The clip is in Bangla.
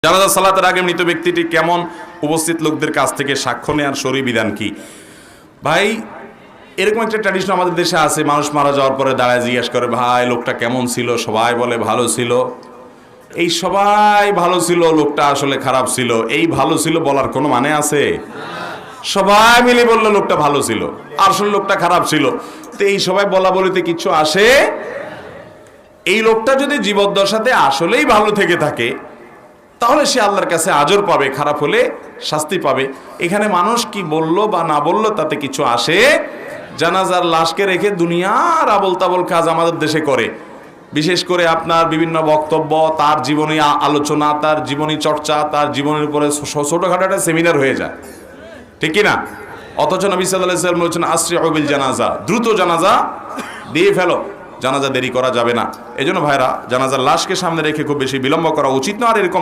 জানাজা সালাতের আগে মৃত ব্যক্তিটি কেমন উপস্থিত লোকদের কাছ থেকে সাক্ষ্য নেওয়ার শরীয়ী বিধান কি? ভাই, এরকম একটা ট্র্যাডিশন আমাদের দেশে আছে, মানুষ মারা যাওয়ার পরে দাঁড়ায় জিজ্ঞেস করে, ভাই লোকটা কেমন ছিল? সবাই বলে ভালো ছিল। এই সবাই ভালো ছিল, লোকটা আসলে খারাপ ছিল, এই ভালো ছিল বলার কোনো মানে আছে? সবাই মিলে বললো লোকটা ভালো ছিল, আসলে লোকটা খারাপ ছিল, তো এই সবাই বলা বলিতে কিছু আসে? এই লোকটা যদি জীবদ্দশাতে আসলেই ভালো থেকে থাকে তাহলে সে আল্লাহর কাছে আজর পাবে, খারাপ হলে শাস্তি পাবে। এখানে মানুষ কি বললো বা না বললো তাতে কিছু আসে? জানাজার লাশকে রেখে দুনিয়ার আবল তাবল কাজ আমাদের দেশে করে, বিশেষ করে আপনার বিভিন্ন বক্তব্য, তার জীবনী আলোচনা, তার জীবনী চর্চা, তার জীবনের উপরে ছোটখাটো একটা সেমিনার হয়ে যায়, ঠিক কি না? অথচ নবী সাল্লাল্লাহু আলাইহি ওয়াসাল্লাম বলেছেন আসরিউ বিল জানাজা, দ্রুত জানাজা দিয়ে ফেলো, জানাজা দেরি করা যাবে না। এজন্য ভাইরা, জানাজার লাশকে সামনে রেখে খুব বেশি বিলম্ব করা উচিত না। আর এরকম